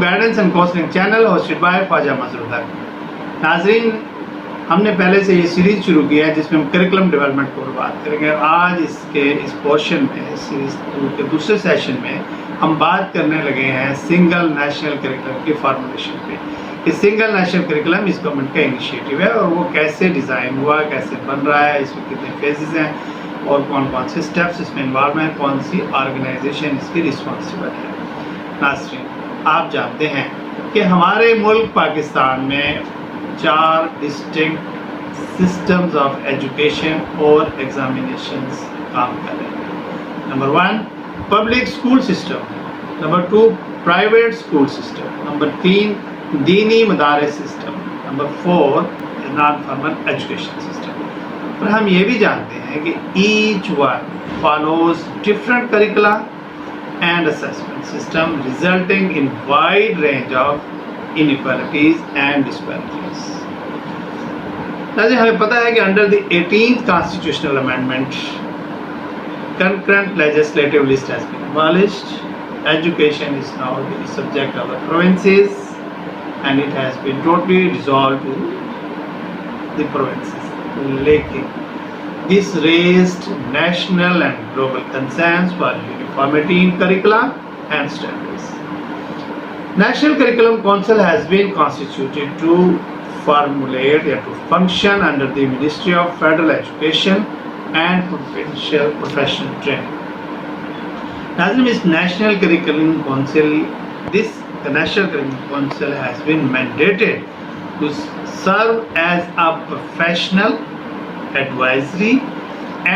Guidance and counselling channel hosted by Khwaja Masroor Haq. नाज़रीन, हमने पहले से ये सीरीज़ शुरू किया है जिसमें हम करिकुलम डेवलपमेंट पर बात करेंगे। आज इस पोर्शन में सीरीज़ 2 के दूसरे सेशन में हम बात करने लगे हैं सिंगल नेशनल करिकुलम की फार्मूलेशन पे। ये सिंगल नेशनल करिकुलम इस गवर्नमेंट का इनिशिएटिव है और वो कैसे डिज़ाइन हुआ, कैसे बन रहा है, इसमें कितने फेजेस हैं और कौन कौन से स्टेप्स इसमें इन्वॉल्व हैं, कौन सी ऑर्गेनाइजेशन इसकी रिस्पॉन्सिबल है। नाज़रीन, आप जानते हैं कि हमारे मुल्क पाकिस्तान में 4 डिस्टिंक्ट सिस्टम्स ऑफ एजुकेशन और एग्जामिनेशंस काम कर रहे हैं। Number 1 public school system, number 2 private school system, number 3 दीनी मदारिस system, number 4 non formal education system. पर हम ये भी जानते हैं कि each one follows different curricula and assessment system resulting in wide range of inequalities and disparities. हमें पता है कि under the 18th constitutional amendment, concurrent legislative list has been abolished. Education is now the subject of the provinces, and it has been totally dissolved to the provinces. Lekin this raised national and global concerns for uniformity in curricula and standards. National Curriculum Council has been constituted to formulate and to function under the Ministry of Federal Education and Professional Training. Nazim is National Curriculum Council. The National Curriculum Council has been mandated to serve as a professional, advisory,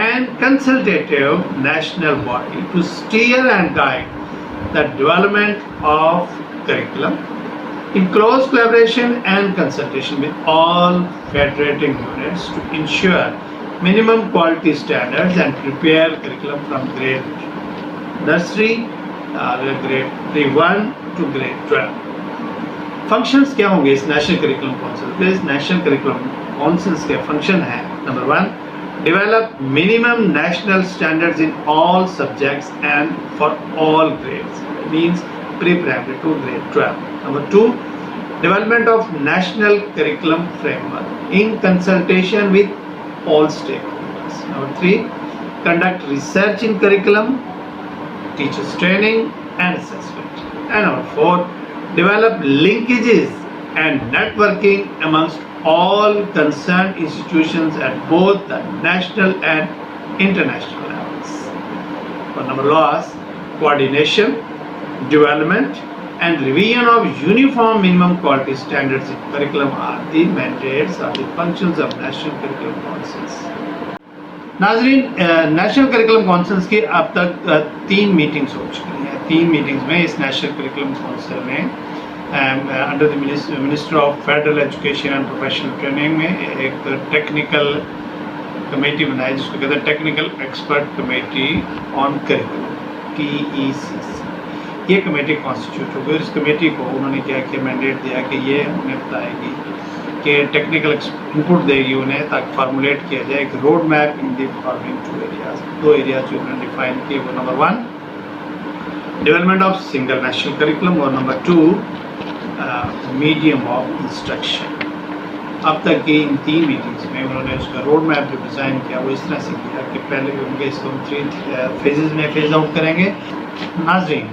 and consultative national body to steer and guide the development of curriculum in close collaboration and consultation with all federating units to ensure minimum quality standards and prepare curriculum from grade nursery, grade pre-1 to grade 12. Functions क्या होंगे इस national curriculum council के? इस national curriculum councils के function है number 1 develop minimum national standards in all subjects and for all grades. It means pre-primary to grade 12. Number 2, development of national curriculum framework in consultation with all stakeholders. Number 3, conduct research in curriculum, teachers training and assessment. And number 4, develop linkages and networking amongst all concerned institutions at both the national and international levels. For number last, coordination, development and revision of uniform minimum quality standards in curriculum are the mandates or the functions of National Curriculum Councils. नाज़रीन, national curriculum councils की अब तक 3 meetings हो चुकी हैं। 3 meetings में इस national curriculum council ने under the minister of federal education and professional training में एक टेक्निकल कमेटी बनाई जिसको कहते हैं technical expert committee on curriculum, TECC। ये कमेटी कॉन्स्टिट्यूट हो गई। इस कमेटी को उन्होंने क्या किया, मैंडेट दिया कि ये उन्हें बताएगी कि टेक्निकल इनपुट देगी उन्हें ताकि फार्मूलेट किया जाए एक road map in the following 2 areas. 2 areas जो उन्होंने डिफाइन किए वो number 1 development of single national curriculum और नंबर 2 मीडियम ऑफ इंस्ट्रक्शन। अब तक की इन 3 मीटिंग्स में उन्होंने उसका रोड मैप जो डिज़ाइन किया वो इस तरह से किया कि पहले उनके इसको 3 फेजेस में फेज आउट करेंगे। नाज़रीन,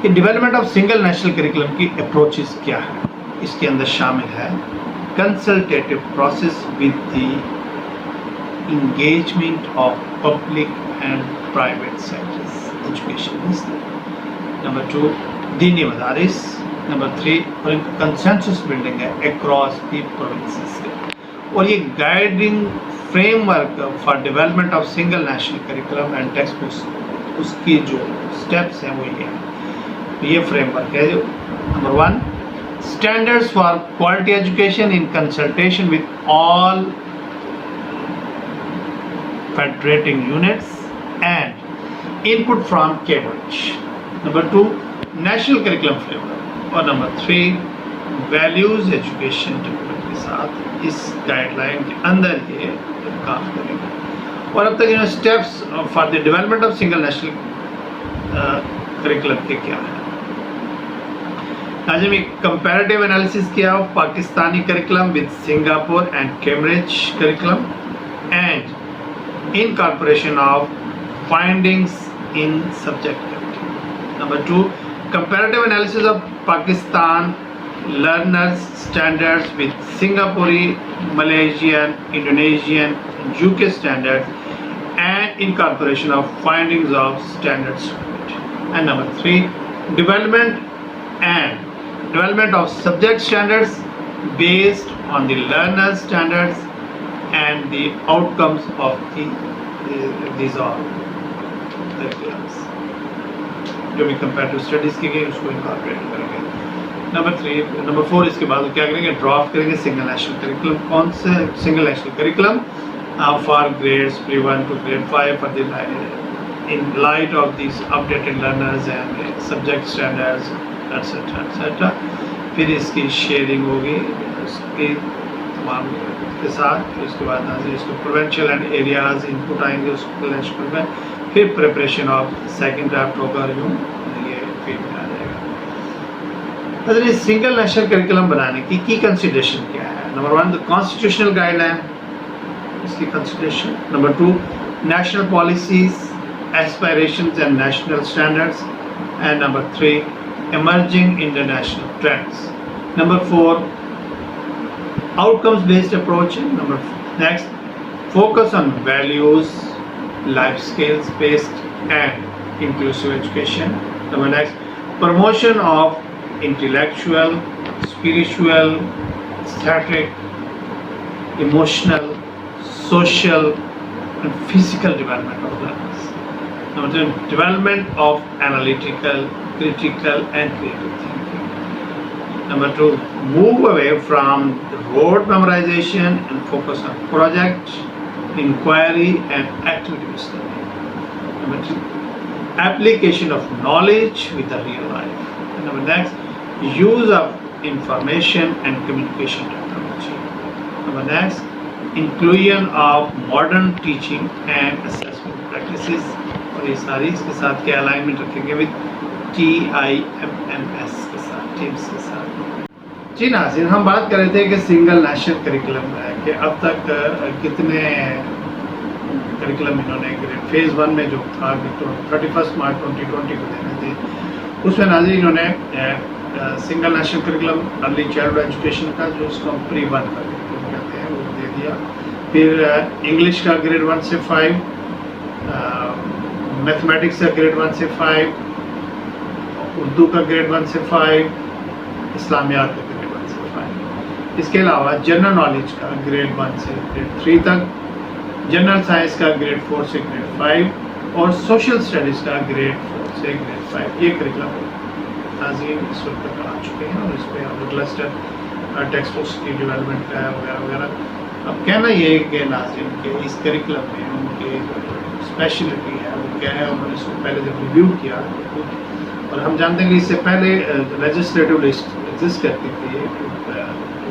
कि development of single national curriculum की अप्रोचेस क्या है, इसके अंदर शामिल है consultative process with the engagement of public and private sectors education. Number 2 दीनी मदारिस, नंबर 3 और कंसेंसस बिल्डिंग है अक्रॉस द प्रोविंसेस के। और ये guiding framework for development of single national curriculum and text books, उसकी जो स्टेप्स हैं वो ये हैं। ये फ्रेमवर्क है। Number 1 standards for quality education in consultation with all federating units and input from cabinet. Number 2 national curriculum framework और number 3 values education development के साथ इस गाइडलाइन के अंदर ये काम करेंगे। और अब तक steps for the development of single national curriculum के क्या है। नाज़रीन एक कंपैरेटिव एनालिसिस किया of Pakistani curriculum with Singapore and Cambridge curriculum and incorporation of findings in subject. Number 2, comparative analysis of Pakistan learners standards with Singaporean, Malaysian, Indonesian, UK standards and incorporation of findings of standards. And number 3, development of subject standards based on the learner standards and the outcomes of these all curriculums जो भी comparative studies की गई उसको incorporate करेंगे। Number 4 इसके बाद क्या करेंगे, ड्राफ्ट करेंगे सिंगल नेशनल करिकुलम। कौन से single national curriculum for grades प्री-1 to grade 5 for the in light of this updated learners and subject standards etcetera etcetera. फिर इसकी शेयरिंग होगी उसके तमाम के साथ। इसके बाद इसको प्रोविंशियल एंड एरियाज इनपुट आएंगे उसको नेशनल में। फिर प्रिपरेशन ऑफ सेकंड ड्राफ्ट होगा जो ये फिर में आ जाएगा। अगर इस सिंगल नेशनल करिकुलम बनाने की कंसिडरेशन क्या है? नंबर 1 द कॉन्स्टिट्यूशनल गाइडलाइन, इसकी consideration. Number 2 national policies, aspirations and national standards and number 3 emerging international trends. Number 4 outcomes based approach. Next focus on values, life skills based and inclusive education. Number next promotion of intellectual, spiritual, aesthetic, emotional, social and physical development of learners. Number 10 development of analytical, critical and creative thinking. Number 2 move away from rote memorization and focus on project, inquiry and activity study. Number 3 application of knowledge with the real life. And number next use of information and communication technology. Number next inclusion of modern teaching and assessment practices. और ये सारी इसके साथ क्या alignment रखेंगे with TIMMS के साथ, teams के साथ। जी नाज़रीन, हम बात कर रहे थे कि सिंगल नेशनल करिकुलम कि अब तक कितने करिकुलम इन्होंने फेज़ 1 में जो था 31 मार्च 2020 को देने थे, उसमें नाज़रीन इन्होंने single national curriculum early childhood education का जो उसको हम प्री-1 का कहते हैं वो दे दिया। फिर इंग्लिश का ग्रेड 1 से 5, मैथमेटिक्स का ग्रेड 1 से 5, उर्दू का ग्रेड 1 से 5, इस्लामियात का ग्रेड 1 से 5। इसके अलावा जनरल नॉलेज का ग्रेड 1 से ग्रेड 3 तक, जनरल साइंस का ग्रेड 4 से ग्रेड 5 और सोशल स्टडीज़ का ग्रेड 4 से ग्रेड 5। ये करिकुलम नाज़रीन इस वक्त तक आ चुके हैं और इस पर हम क्लस्टर टेक्स्ट बुक्स की डेवलपमेंट का वगैरह वगैरह। अब कहना ये है कि नाज़रीन के इस करिकुलम में उनके स्पेशलिटी है वो क्या है, उन्होंने इसको पहले जब रिव्यू किया और हम जानते हैं कि इससे पहले लेजिस्लेटिव लिस्ट एग्जिस्ट करती थी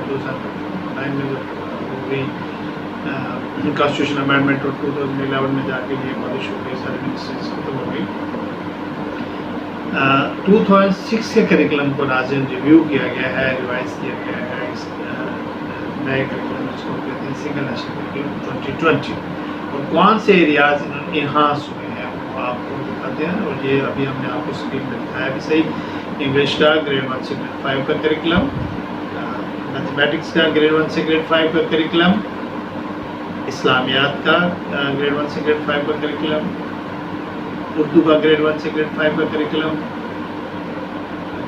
2009 में जब हो गई कॉन्स्टिट्यूशन अमेंडमेंट और 2011 में जाके ये पॉलिश हो गई, सारी मिनिस्ट्रीज खत्म हो गई। 2006 के करिकुलम को नाज़रीन रिव्यू किया गया है, रिवाइज किया गया है इस नए करिकुलम जिसको कहते हैं सिंगल नेशनल करिकुलम 2020। और कौन से एरियाज इन्हांस हुए हैं वो आपको दिखाते हैं। और ये अभी हमने आपको स्क्रीन पर दिखाया भी सही। इंग्लिश का ग्रेड 1 से ग्रेड 5 का करिकुलम, मैथमेटिक्स का ग्रेड 1 से ग्रेड 5 का करिकुलम, इस्लामियात का ग्रेड 1 से ग्रेड 5 का करिकुलम, उर्दू का ग्रेड 1 से ग्रेड 5 का करिकुलम,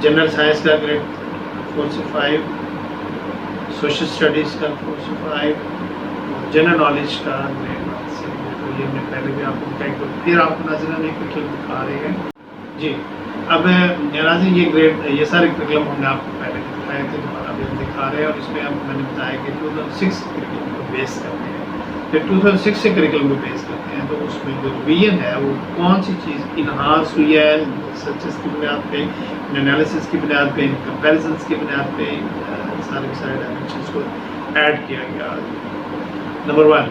जनरल साइंस का ग्रेड 4 से 5, सोशल स्टडीज़ का 4 से 5, जनरल नॉलेज का ग्रेड 1 से। तो ये हमने पहले भी आपको दिखाई, तो फिर आपको नाज़रीन एक करिकुलम दिखा रहे हैं जी। अब नाज़रीन ये सारे करिकुलम हमने आपको पहले दिखाए थे, दोबारा भी हम दिखा रहे हैं। और इसमें हम मैंने बताया कि 2006 करिकुलम को बेस करते हैं, फिर 2006 से करिकुलम को बेस करते हैं। तो उसमें जो रिवीजन है वो कौन सी चीज़ इन्हांस हुई है, रिसर्चेस की बुनियाद पे, एनालिसिस की बुनियाद पे, कंपेरिजन्स की बुनियाद पे, सारे के सारे डायमेंशंस को ऐड किया गया। Number 1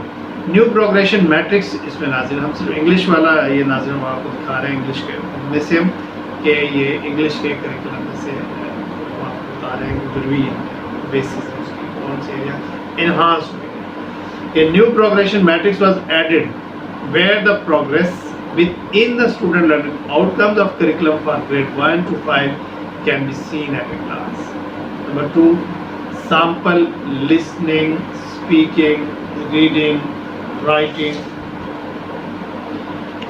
new progression matrix. इसमें नाज़रीन हम सिर्फ इंग्लिश वाला ये नाज़रीन हम आपको दिखा रहे हैं इंग्लिश के में से कि ये इंग्लिश के करिकुलम में से वहाँ बता रहे हैं कि जरूरी है, बेसिस है उसकी, कौन से एरिया एनहांस हुए। A new progression matrix was added where the progress within the student learning outcomes of curriculum for grade 1 to 5 can be seen at a glance. Number 2, sample listening, speaking, reading, writing.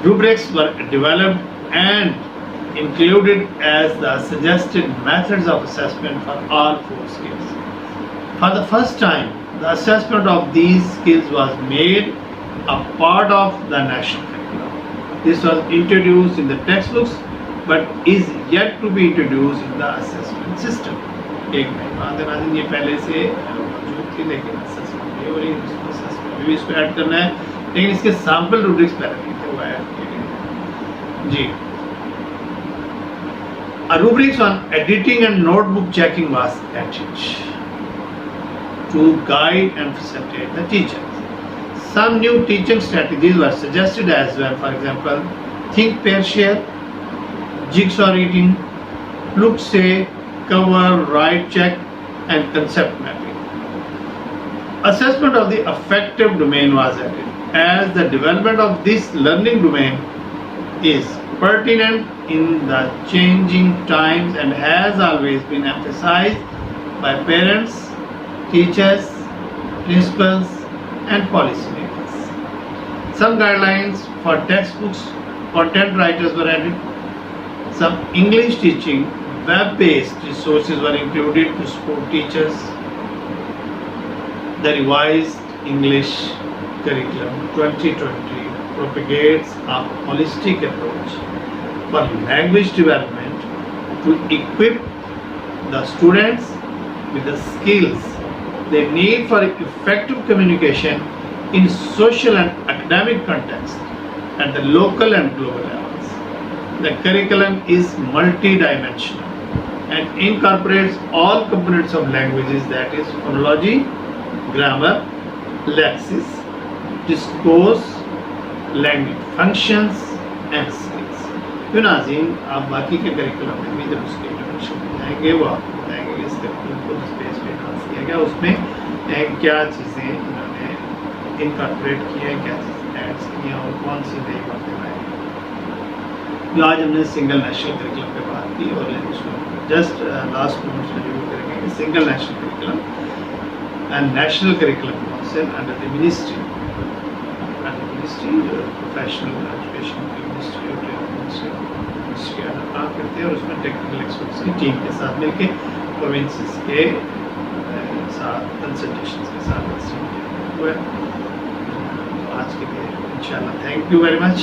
Rubrics were developed and included as the suggested methods of assessment for all 4 skills. For the first time, the assessment of these skills was made a part of the national curriculum. This was introduced in the textbooks but is yet to be introduced in the assessment system. एक नई बात है नाज़रीन, ये पहले से मौजूद थी लेकिन असेसमेंट नहीं हो रही, असेसमेंट भी इसको ऐड करना है, लेकिन इसके सैम्पल रूब्रिक्स पहले नहीं थे, वो ऐड किए गए जी। A rubrics on editing and notebook checking was added to guide and facilitate the teachers. Some new teaching strategies were suggested as well. For example, think, pair, share, jigsaw reading, look, say, cover, write, check, and concept mapping. Assessment of the affective domain was added, as the development of this learning domain is pertinent in the changing times and has always been emphasized by parents, teachers, principals, and policymakers. Some guidelines for textbooks, content writers were added. Some English teaching web-based resources were included to support teachers. The revised English curriculum 2020 propagates a holistic approach for language development to equip the students with the skills they need for effective communication in social and academic context at the local and global levels. The curriculum is multi-dimensional and incorporates all components of languages, that is phonology, grammar, lexis, discourse, language functions and skills. तो नाज़रीन आप बाकी के curriculum में भी जब उसके introduction में जाएंगे वो आपको बताएंगे कि इस करिकुलम को किस पेज पे एनहांस किया गया, उसमें क्या चीज़ें इन्होंने इनकॉर्पोरेट किया है, क्या चीज़ें ऐड्स की हैं और कौन सी नई बातें आई। आज हमने सिंगल नेशनल करिकुलम पे बात की और उसको जस्ट लास्ट मिनट में रिव्यू करेंगे कि single national curriculum and national curriculum council under the ministry professional education की मिनिस्ट्री के अंदर काम करते हैं और उसमें टेक्निकल एक्सपर्ट्स की टीम के साथ मिलकर प्रोविंसेस के साथ कंसल्टेशन के साथ हुआ। आज के लिए इंशाल्लाह थैंक यू वेरी मच।